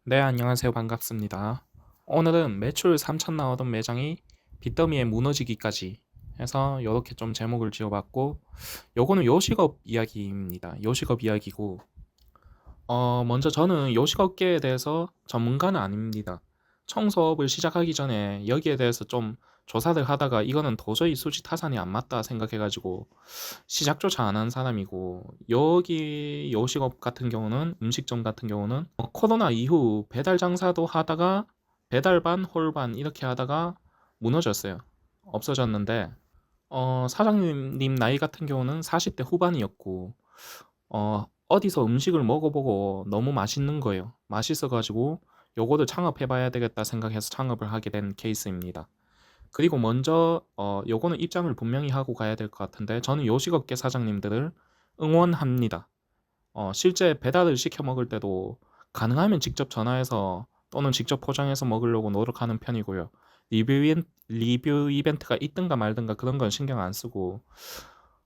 네, 안녕하세요. 반갑습니다. 오늘은 매출 3천 나오던 매장이 빚더미에 무너지기까지 해서 이렇게 좀 제목을 지어봤고, 요거는 요식업 이야기입니다. 요식업 이야기고, 먼저 저는 요식업계에 대해서 전문가는 아닙니다. 청소업을 시작하기 전에 여기에 대해서 좀 조사를 하다가 이거는 도저히 수지 타산이 안 맞다 생각해가지고 시작조차 안 한 사람이고, 여기 요식업 같은 경우는, 음식점 같은 경우는 코로나 이후 배달 장사도 하다가 배달 반 홀 반 이렇게 하다가 무너졌어요. 없어졌는데, 사장님 나이 같은 경우는 40대 후반이었고, 어디서 음식을 먹어보고 너무 맛있는 거예요. 맛있어가지고 요거를 창업해봐야 되겠다 생각해서 창업을 하게 된 케이스입니다. 그리고 먼저 요거는 입장을 분명히 하고 가야 될 것 같은데, 저는 요식업계 사장님들을 응원합니다. 실제 배달을 시켜 먹을 때도 가능하면 직접 전화해서 또는 직접 포장해서 먹으려고 노력하는 편이고요. 리뷰 이벤트가 있든가 말든가 그런 건 신경 안 쓰고,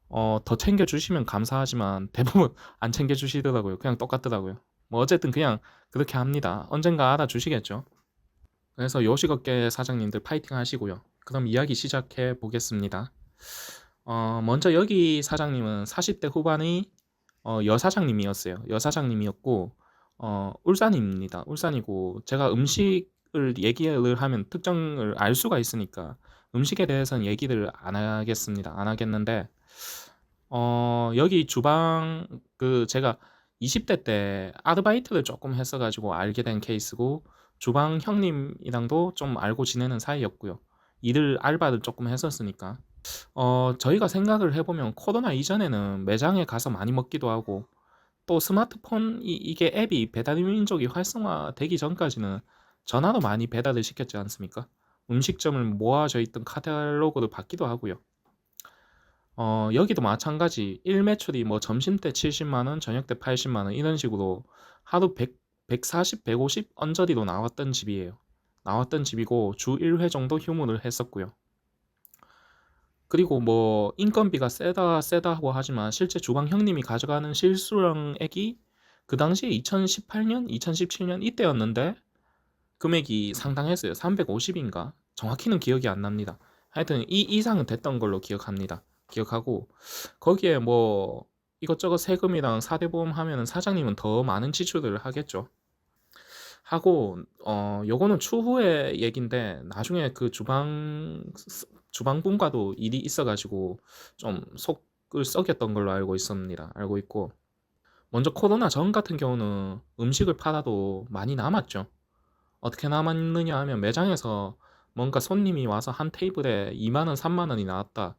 더 챙겨주시면 감사하지만 대부분 안 챙겨주시더라고요. 그냥 똑같더라고요. 뭐 어쨌든 그냥 그렇게 합니다. 언젠가 알아주시겠죠. 그래서 요식업계 사장님들 파이팅 하시고요. 그럼 이야기 시작해 보겠습니다. 먼저 여기 사장님은 40대 후반의 여사장님이었어요. 여사장님이었고, 울산입니다. 울산이고, 제가 음식을 얘기를 하면 특정을 알 수가 있으니까 음식에 대해서는 얘기를 안 하겠습니다. 안 하겠는데, 여기 주방, 제가 20대 때 아르바이트를 조금 했어가지고 알게 된 케이스고, 주방 형님이랑도 좀 알고 지내는 사이였고요. 일을, 알바를 조금 했었으니까. 저희가 생각을 해보면 코로나 이전에는 매장에 가서 많이 먹기도 하고, 또 스마트폰, 이게 앱이 배달민족이 활성화되기 전까지는 전화로 많이 배달을 시켰지 않습니까? 음식점을 모아져 있던 카탈로그를 받기도 하고요. 여기도 마찬가지. 일 매출이 뭐 점심 때 70만 원, 저녁 때 80만 원 이런 식으로 하루 100, 140, 150 언저리로 나왔던 집이에요. 나왔던 집이고 주 1회 정도 휴무를 했었고요. 그리고 뭐 인건비가 세다 하고 하지만 실제 주방 형님이 가져가는 실수령액이 그 당시에 2018년, 2017년 이때였는데 금액이 상당했어요. 350인가? 정확히는 기억이 안 납니다. 하여튼 이 이상은 됐던 걸로 기억합니다. 기억하고 거기에 뭐 이것저것 세금이랑 사대보험 하면은 사장님은 더 많은 지출을 하겠죠. 하고 요거는 추후의 얘긴데, 나중에 그 주방분과도 일이 있어가지고 좀 속을 썩였던 걸로 알고 있습니다. 알고 있고, 먼저 코로나 전 같은 경우는 음식을 팔아도 많이 남았죠. 어떻게 남았느냐 하면, 매장에서 뭔가 손님이 와서 한 테이블에 2만 원, 3만 원이 나왔다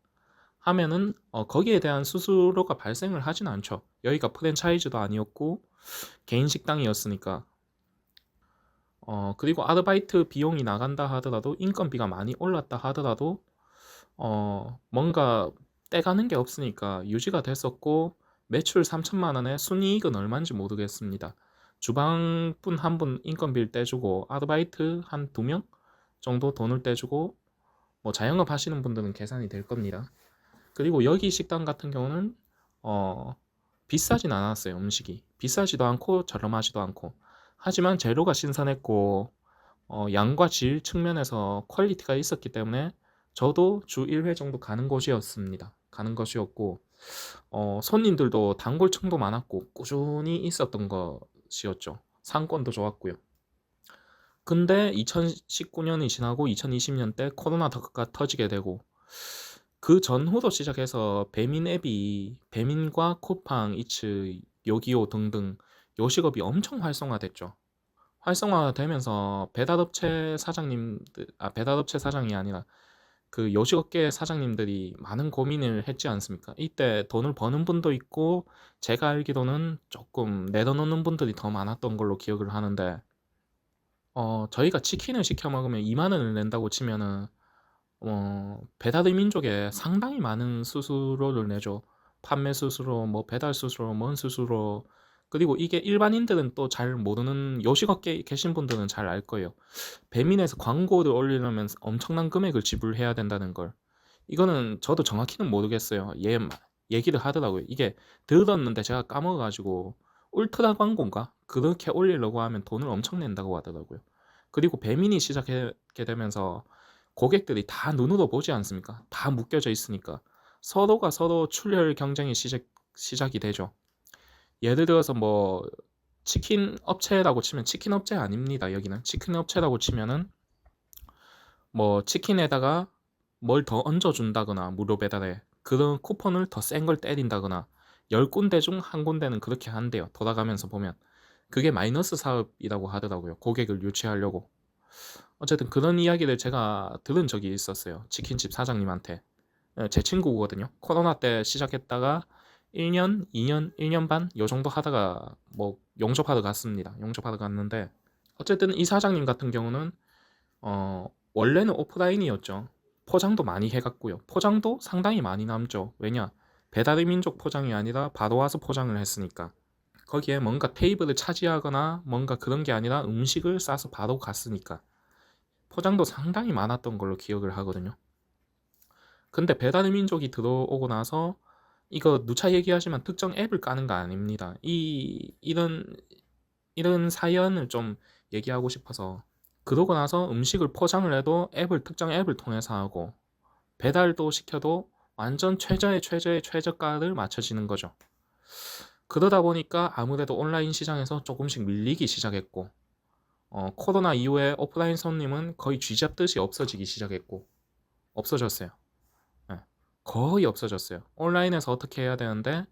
하면은 거기에 대한 수수료가 발생을 하진 않죠. 여기가 프랜차이즈도 아니었고 개인 식당이었으니까. 그리고 아르바이트 비용이 나간다 하더라도, 인건비가 많이 올랐다 하더라도 뭔가 떼가는 게 없으니까 유지가 됐었고, 매출 3천만 원에 순이익은 얼마인지 모르겠습니다. 주방분 한 분 인건비를 떼주고 아르바이트 한 두 명 정도 돈을 떼주고, 뭐 자영업 하시는 분들은 계산이 될 겁니다. 그리고 여기 식당 같은 경우는 비싸진 않았어요. 음식이 비싸지도 않고 저렴하지도 않고, 하지만 재료가 신선했고 양과 질 측면에서 퀄리티가 있었기 때문에 저도 주 1회 정도 가는 곳이었습니다. 가는 것이었고, 손님들도 단골층도 많았고 꾸준히 있었던 것이었죠. 상권도 좋았고요. 근데 2019년이 지나고 2020년 때 코로나가 터지게 되고, 그 전후로 시작해서 배민 앱이, 배민과 쿠팡, 이츠, 요기요 등등 요식업이 엄청 활성화됐죠. 활성화되면서 배달업체 사장님들, 배달업체 사장이 아니라 그 요식업계 사장님들이 많은 고민을 했지 않습니까? 이때 돈을 버는 분도 있고, 제가 알기로는 조금 내려놓는 분들이 더 많았던 걸로 기억을 하는데, 저희가 치킨을 시켜 먹으면 2만 원을 낸다고 치면은 배달의 민족에 상당히 많은 수수료를 내죠. 판매 수수료, 뭐 배달 수수료, 뭔 수수료. 그리고 이게 일반인들은 또 잘 모르는, 요식업계에 계신 분들은 잘 알 거예요. 배민에서 광고를 올리려면 엄청난 금액을 지불해야 된다는 걸. 이거는 저도 정확히는 모르겠어요. 얘 얘기를 하더라고요. 이게 들었는데 제가 까먹어가지고 울트라 광고인가? 그렇게 올리려고 하면 돈을 엄청 낸다고 하더라고요. 그리고 배민이 시작하게 되면서 고객들이 다 눈으로 보지 않습니까? 다 묶여져 있으니까 서로가 서로 출혈 경쟁이 시작이 되죠. 예를 들어서 뭐 치킨 업체라고 치면 치킨 업체 아닙니다. 여기는 치킨 업체라고 치면은 뭐 치킨에다가 뭘 더 얹어준다거나 무료 배달에 그런 쿠폰을 더 센 걸 때린다거나 10군데 중 한 군데는 그렇게 한대요. 돌아가면서 보면 그게 마이너스 사업이라고 하더라고요. 고객을 유치하려고. 어쨌든 그런 이야기를 제가 들은 적이 있었어요. 치킨집 사장님한테. 제 친구거든요. 코로나 때 시작했다가 1년, 2년, 1년 반 요 정도 하다가 뭐 용접하러 갔습니다. 용접하러 갔는데 어쨌든 이 사장님 같은 경우는 원래는 오프라인이었죠. 포장도 많이 해갔고요. 포장도 상당히 많이 남죠. 왜냐? 배달의 민족 포장이 아니라 바로 와서 포장을 했으니까. 거기에 뭔가 테이블을 차지하거나 뭔가 그런 게 아니라 음식을 싸서 바로 갔으니까. 포장도 상당히 많았던 걸로 기억을 하거든요. 근데 배달의 민족이 들어오고 나서 이거 누차 얘기하지만 특정 앱을 까는 거 아닙니다. 이런 사연을 좀 얘기하고 싶어서 그러고 나서 음식을 포장을 해도 특정 앱을 통해서 하고 배달도 시켜도 완전 최저의 최저가를 맞춰지는 거죠. 그러다 보니까 아무래도 온라인 시장에서 조금씩 밀리기 시작했고 코로나 이후에 오프라인 손님은 거의 쥐잡듯이 없어지기 시작했고 없어졌어요. 네, 거의 없어졌어요. 온라인에서 어떻게 해야 되는데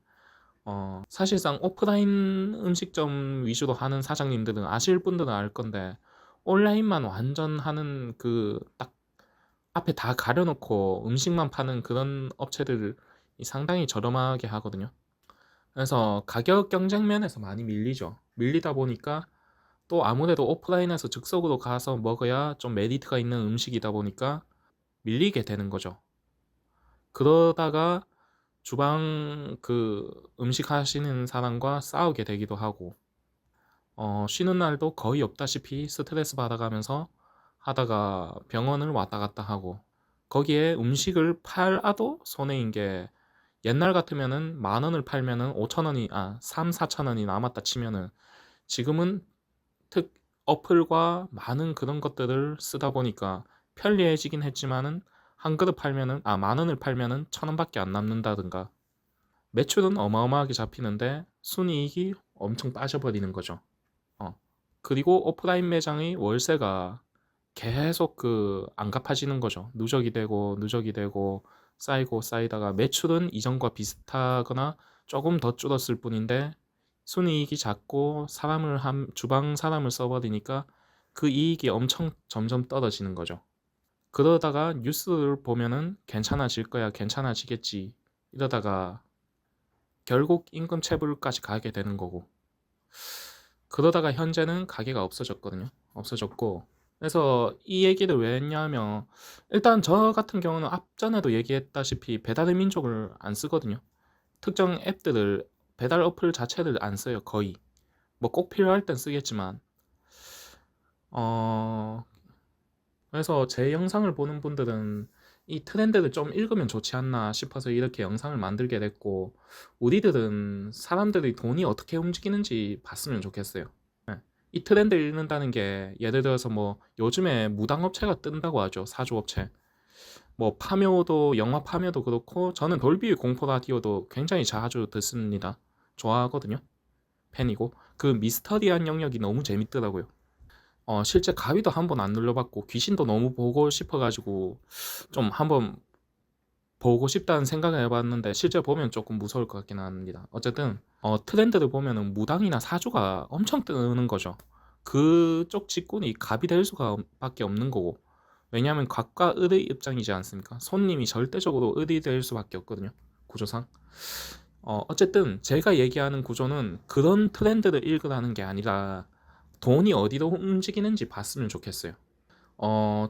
사실상 오프라인 음식점 위주로 하는 사장님들은 아실 분들은 알 건데 온라인만 완전 하는 그 딱 앞에 다 가려놓고 음식만 파는 그런 업체들이 상당히 저렴하게 하거든요. 그래서 가격 경쟁 면에서 많이 밀리죠. 밀리다 보니까 또 아무래도 오프라인에서 즉석으로 가서 먹어야 좀 메리트가 있는 음식이다 보니까 밀리게 되는 거죠. 그러다가 주방 그 음식 하시는 사람과 싸우게 되기도 하고 쉬는 날도 거의 없다시피 스트레스 받아가면서 하다가 병원을 왔다 갔다 하고 거기에 음식을 팔아도 손해인 게 옛날 같으면은 10,000원을 팔면은 5,000원이 3, 4,000원이 남았다 치면은 지금은 특 어플과 많은 그런 것들을 쓰다 보니까 편리해지긴 했지만은 한 그릇 팔면은 10,000원을 팔면은 1,000원밖에 안 남는다든가 매출은 어마어마하게 잡히는데 순이익이 엄청 빠져버리는 거죠. 그리고 오프라인 매장의 월세가 계속 안 갚아지는 거죠. 누적이 되고 쌓이고 쌓이다가 매출은 이전과 비슷하거나 조금 더 줄었을 뿐인데 순이익이 작고 주방 사람을 써버리니까 그 이익이 엄청 점점 떨어지는 거죠. 그러다가 뉴스를 보면은 괜찮아질 거야, 괜찮아지겠지. 이러다가 결국 임금 체불까지 가게 되는 거고. 그러다가 현재는 가게가 없어졌거든요. 없어졌고. 그래서 이 얘기를 왜 했냐면 일단 저 같은 경우는 앞전에도 얘기했다시피 배달의 민족을 안 쓰거든요. 특정 앱들을 배달 어플 자체를 안 써요. 거의. 뭐 꼭 필요할 땐 쓰겠지만 어 그래서 제 영상을 보는 분들은 이 트렌드를 좀 읽으면 좋지 않나 싶어서 이렇게 영상을 만들게 됐고 우리들은 사람들이 돈이 어떻게 움직이는지 봤으면 좋겠어요. 네. 이 트렌드를 읽는다는 게 예를 들어서 뭐 요즘에 무당업체가 뜬다고 하죠. 사주업체. 뭐 파묘도 영화 파묘도 그렇고 저는 돌비 공포 라디오도 굉장히 자주 듣습니다. 좋아하거든요. 팬이고 그 미스터리한 영역이 너무 재밌더라고요. 실제 가위도 한번 안 눌러봤고 귀신도 너무 보고 싶어가지고 좀 한번 보고 싶다는 생각을 해봤는데 실제 보면 조금 무서울 것 같긴 합니다. 어쨌든 트렌드를 보면은 무당이나 사주가 엄청 뜨는 거죠. 그쪽 직군이 갑이 될 수가 밖에 없는 거고 왜냐하면 갑과 을의 입장이지 않습니까? 손님이 절대적으로 을이 될 수밖에 없거든요. 구조상. 어쨌든 제가 얘기하는 구조는 그런 트렌드를 읽으라는 게 아니라 돈이 어디로 움직이는지 봤으면 좋겠어요.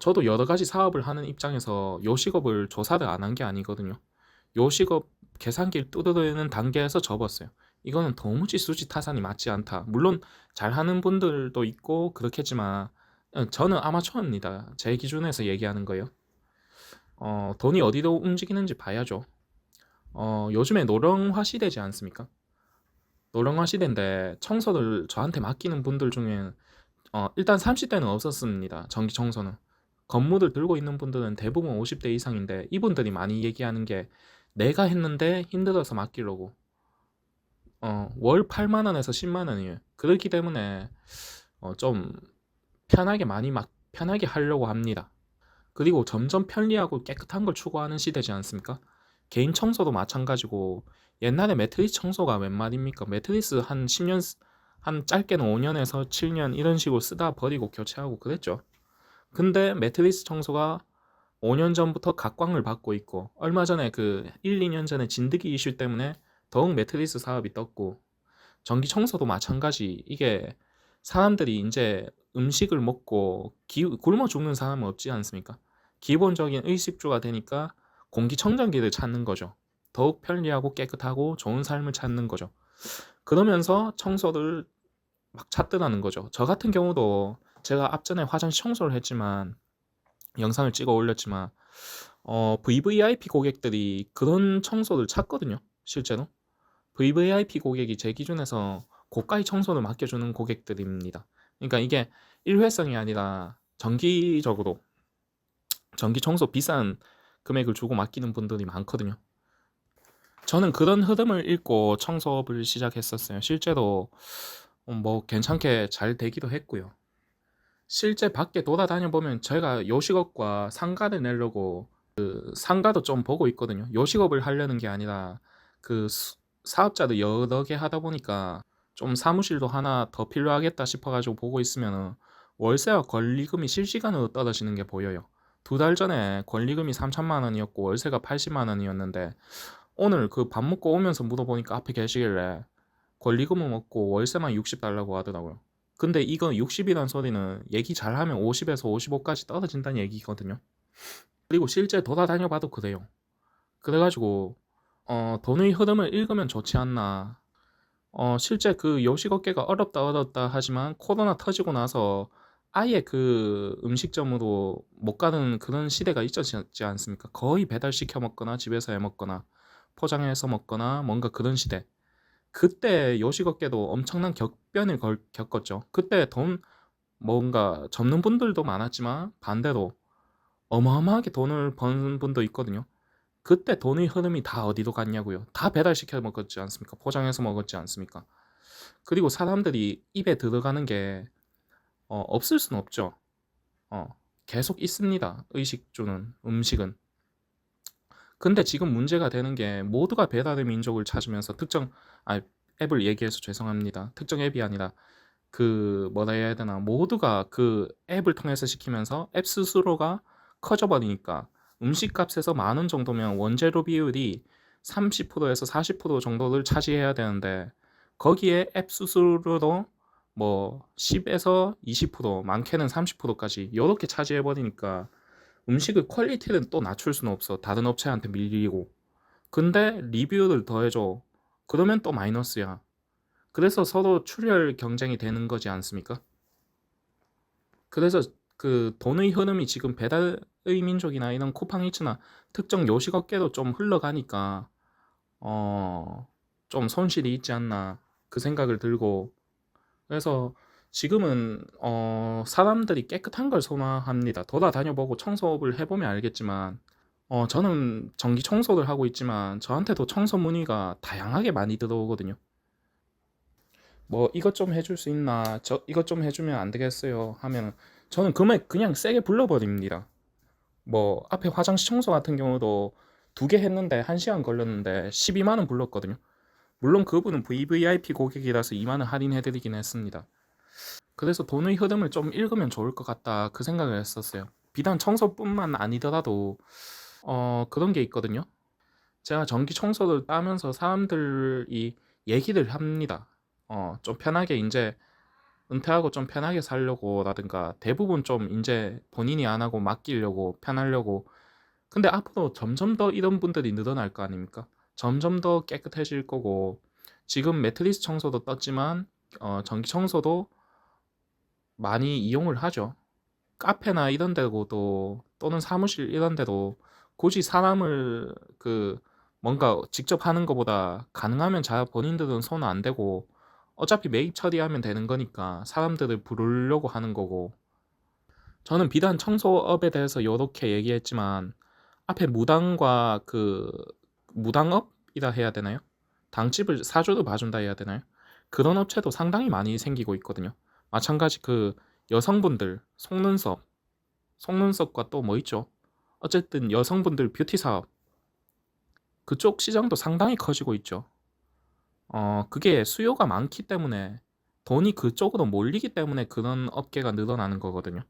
저도 여러 가지 사업을 하는 입장에서 요식업을 조사를 안 한 게 아니거든요. 요식업 계산기를 뚫어내는 단계에서 접었어요. 이거는 도무지 수지 타산이 맞지 않다. 물론 잘하는 분들도 있고 그렇겠지만 저는 아마추어입니다. 제 기준에서 얘기하는 거예요. 돈이 어디로 움직이는지 봐야죠. 요즘에 노령화 시대지 않습니까? 노령화 시대인데 청소를 저한테 맡기는 분들 중에 일단 30대는 없었습니다. 전기 청소는. 건물을 들고 있는 분들은 대부분 50대 이상인데 이분들이 많이 얘기하는 게 내가 했는데 힘들어서 맡기려고. 월 8만 원에서 10만 원이에요. 그렇기 때문에 좀 편하게 편하게 하려고 합니다. 그리고 점점 편리하고 깨끗한 걸 추구하는 시대지 않습니까? 개인 청소도 마찬가지고 옛날에 매트리스 청소가 웬 말입니까? 매트리스 한 10년 한 짧게는 5년에서 7년 이런 식으로 쓰다 버리고 교체하고 그랬죠. 근데 매트리스 청소가 5년 전부터 각광을 받고 있고 얼마 전에 그 1, 2년 전에 진드기 이슈 때문에 더욱 매트리스 사업이 떴고 전기 청소도 마찬가지. 이게 사람들이 이제 음식을 먹고 굶어 죽는 사람은 없지 않습니까? 기본적인 의식주가 되니까 공기청정기를 찾는 거죠. 더욱 편리하고 깨끗하고 좋은 삶을 찾는 거죠. 그러면서 청소를 막 찾더라는 거죠. 저 같은 경우도 제가 앞전에 화장실 청소를 했지만 영상을 찍어 올렸지만 VVIP 고객들이 그런 청소를 찾거든요. 실제로. VVIP 고객이 제 기준에서 고가의 청소를 맡겨주는 고객들입니다. 그러니까 이게 일회성이 아니라 정기적으로 전기 청소 비싼 금액을 주고 맡기는 분들이 많거든요. 저는 그런 흐름을 읽고 청소업을 시작했었어요. 실제로 뭐 괜찮게 잘 되기도 했고요. 실제 밖에 돌아다녀 보면 제가 요식업과 상가를 내려고 그 상가도 좀 보고 있거든요. 요식업을 하려는 게 아니라 그 사업자도 여러 개 하다 보니까 좀 사무실도 하나 더 필요하겠다 싶어가지고 보고 있으면 월세와 권리금이 실시간으로 떨어지는 게 보여요. 2달 전에 권리금이 3천만 원이었고 월세가 80만 원이었는데 오늘 그 밥 먹고 오면서 물어보니까 앞에 계시길래 권리금은 없고 월세만 60 달라고 하더라고요. 근데 이건 60이란 소리는 얘기 잘하면 50에서 55까지 떨어진다는 얘기거든요. 그리고 실제 돌아다녀 봐도 그래요. 그래가지고 돈의 흐름을 읽으면 좋지 않나. 실제 그 요식업계가 어렵다 하지만 코로나 터지고 나서 아예 그 음식점으로 못 가는 그런 시대가 있었지 않습니까? 거의 배달시켜 먹거나 집에서 해 먹거나 포장해서 먹거나 뭔가 그런 시대. 그때 요식업계도 엄청난 격변을 겪었죠. 그때 돈 뭔가 접는 분들도 많았지만 반대로 어마어마하게 돈을 버는 분도 있거든요. 그때 돈의 흐름이 다 어디로 갔냐고요. 다 배달시켜 먹었지 않습니까? 포장해서 먹었지 않습니까? 그리고 사람들이 입에 들어가는 게 없을 수는 없죠. 어, 계속 있습니다. 의식주는 음식은. 근데 지금 문제가 되는 게 모두가 배달의 민족을 찾으면서 앱을 얘기해서 죄송합니다. 특정 앱이 아니라 그 뭐라 해야 되나 모두가 그 앱을 통해서 시키면서 앱 스스로가 커져 버리니까 음식값에서 10,000원 정도면 원재료 비율이 30%에서 40% 정도를 차지해야 되는데 거기에 앱 수수료로 뭐 10에서 20% 많게는 30%까지 이렇게 차지해 버리니까 음식의 퀄리티는 또 낮출 수는 없어. 다른 업체한테 밀리고. 근데 리뷰를 더해줘. 그러면 또 마이너스야. 그래서 서로 출혈 경쟁이 되는 거지 않습니까? 그래서 그 돈의 흐름이 지금 배달의 민족이나 이런 쿠팡이츠나 특정 요식업계도 좀 흘러가니까 어, 좀 손실이 있지 않나 그 생각을 들고 그래서 지금은 사람들이 깨끗한 걸 선호합니다. 돌아다녀보고 청소를 해보면 알겠지만 저는 전기 청소를 하고 있지만 저한테도 청소 문의가 다양하게 많이 들어오거든요. 뭐 이것 좀 해줄 수 있나? 저 이것 좀 해주면 안 되겠어요? 하면 저는 금액 그냥 세게 불러버립니다. 뭐 앞에 화장실 청소 같은 경우도 2개 했는데 1시간 걸렸는데 12만 원 불렀거든요. 물론 그분은 VVIP 고객이라서 2만 원 할인해드리긴 했습니다. 그래서 돈의 흐름을 좀 읽으면 좋을 것 같다 그 생각을 했었어요. 비단 청소뿐만 아니더라도 그런 게 있거든요. 제가 전기 청소를 따면서 사람들이 얘기를 합니다. 좀 편하게 이제 은퇴하고 좀 편하게 살려고 라든가 대부분 좀 이제 본인이 안 하고 맡기려고 편하려고 근데 앞으로 점점 더 이런 분들이 늘어날 거 아닙니까? 점점 더 깨끗해질 거고 지금 매트리스 청소도 떴지만 전기 청소도 많이 이용을 하죠. 카페나 이런 데고도 또는 사무실 이런 데도 굳이 사람을 그 뭔가 직접 하는 것보다 가능하면 자 본인들은 손 안 대고 어차피 매입 처리하면 되는 거니까 사람들을 부르려고 하는 거고, 저는 비단 청소업에 대해서 이렇게 얘기했지만 앞에 무당과 그 무당업이라 해야 되나요? 당집을 사주도 봐준다 해야 되나요? 그런 업체도 상당히 많이 생기고 있거든요. 마찬가지 그 여성분들 속눈썹과 또 뭐 있죠? 어쨌든 여성분들 뷰티 사업, 그쪽 시장도 상당히 커지고 있죠. 그게 수요가 많기 때문에, 돈이 그쪽으로 몰리기 때문에 그런 업계가 늘어나는 거거든요.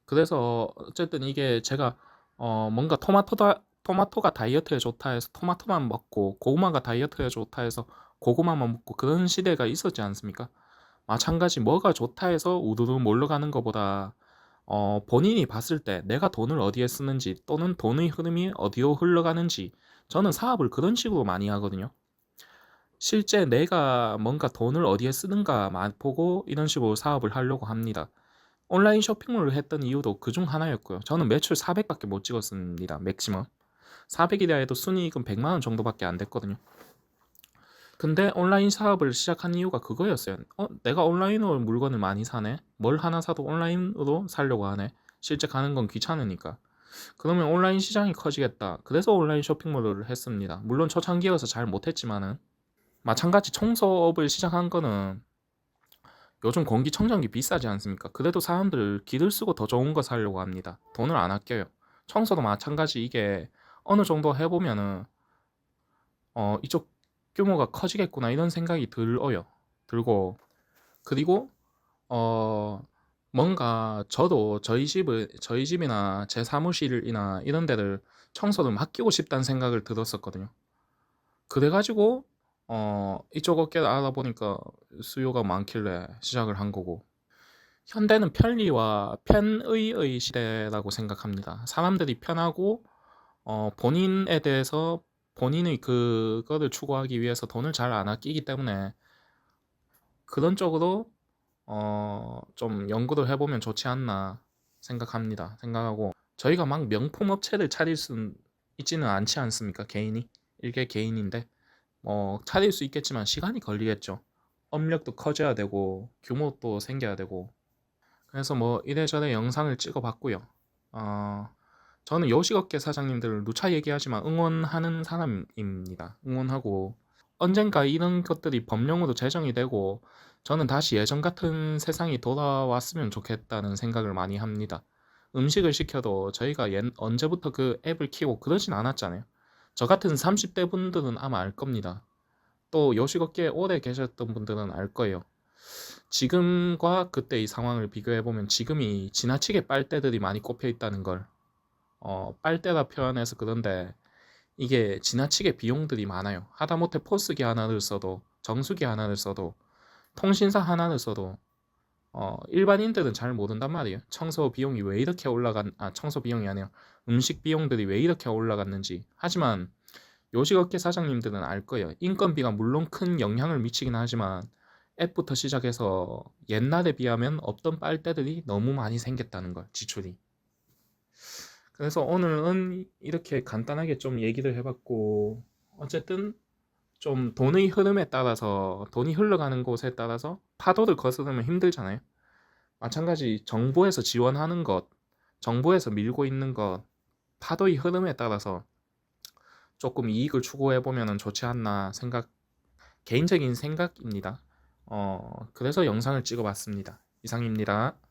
그래서 어쨌든 이게 제가 뭔가 토마토가 다이어트에 좋다 해서 토마토만 먹고, 고구마가 다이어트에 좋다 해서 고구마만 먹고, 그런 시대가 있었지 않습니까? 마찬가지 뭐가 좋다 해서 우두두 몰려가는 것보다 본인이 봤을 때 내가 돈을 어디에 쓰는지, 또는 돈의 흐름이 어디로 흘러가는지, 저는 사업을 그런 식으로 많이 하거든요. 실제 내가 뭔가 돈을 어디에 쓰는가 보고 이런 식으로 사업을 하려고 합니다. 온라인 쇼핑몰을 했던 이유도 그중 하나였고요. 저는 매출 400밖에 못 찍었습니다. 맥시멈 400이라 해도 순이익은 100만 원 정도밖에 안 됐거든요. 근데 온라인 사업을 시작한 이유가 그거였어요. 내가 온라인으로 물건을 많이 사네? 뭘 하나 사도 온라인으로 사려고 하네? 실제 가는 건 귀찮으니까. 그러면 온라인 시장이 커지겠다. 그래서 온라인 쇼핑몰을 했습니다. 물론 초창기여서 잘 못했지만은, 마찬가지 청소업을 시작한 거는, 요즘 공기청정기 비싸지 않습니까? 그래도 사람들 기를 쓰고 더 좋은 거 사려고 합니다. 돈을 안 아껴요. 청소도 마찬가지. 이게 어느 정도 해보면은 이쪽 규모가 커지겠구나 이런 생각이 들고, 그리고 어 뭔가 저도 저희 집이나 제 사무실이나 이런 데를 청소를 맡기고 싶다는 생각을 들었었거든요. 그래가지고 이쪽 업계를 알아보니까 수요가 많길래 시작을 한 거고, 현대는 편리와 편의의 시대라고 생각합니다. 사람들이 편하고 본인에 대해서, 본인의 그거를 추구하기 위해서 돈을 잘 안 아끼기 때문에 그런 쪽으로 좀 연구를 해보면 좋지 않나 생각하고, 저희가 막 명품 업체를 차릴 수 있지는 않지 않습니까? 개인이, 이게 개인인데 뭐 차릴 수 있겠지만 시간이 걸리겠죠. 업력도 커져야 되고 규모도 생겨야 되고. 그래서 뭐 이래저래 영상을 찍어봤고요. 어, 저는 요식업계 사장님들을 누차 얘기하지만 응원하는 사람입니다. 응원하고, 언젠가 이런 것들이 법령으로 제정이 되고 저는 다시 예전 같은 세상이 돌아왔으면 좋겠다는 생각을 많이 합니다. 음식을 시켜도 저희가 언제부터 그 앱을 키고 그러진 않았잖아요. 저 같은 30대 분들은 아마 알 겁니다. 또 요식업계에 오래 계셨던 분들은 알 거예요. 지금과 그때 이 상황을 비교해보면 지금이 지나치게 빨대들이 많이 꼽혀 있다는 걸, 빨대라 표현해서 그런데 이게 지나치게 비용들이 많아요. 하다못해 포스기 하나를 써도, 정수기 하나를 써도, 통신사 하나를 써도 일반인들은 잘 모른단 말이에요. 청소 비용이 왜 이렇게 청소 비용이 아니라 음식 비용들이 왜 이렇게 올라갔는지. 하지만 요식업계 사장님들은 알 거예요. 인건비가 물론 큰 영향을 미치긴 하지만 앱부터 시작해서 옛날에 비하면 없던 빨대들이 너무 많이 생겼다는 걸, 지출이. 그래서 오늘은 이렇게 간단하게 좀 얘기를 해봤고, 어쨌든 좀 돈의 흐름에 따라서, 돈이 흘러가는 곳에 따라서 파도를 거스르면 힘들잖아요. 마찬가지 정부에서 지원하는 것, 정부에서 밀고 있는 것, 파도의 흐름에 따라서 조금 이익을 추구해보면 좋지 않나 개인적인 생각입니다. 그래서 영상을 찍어봤습니다. 이상입니다.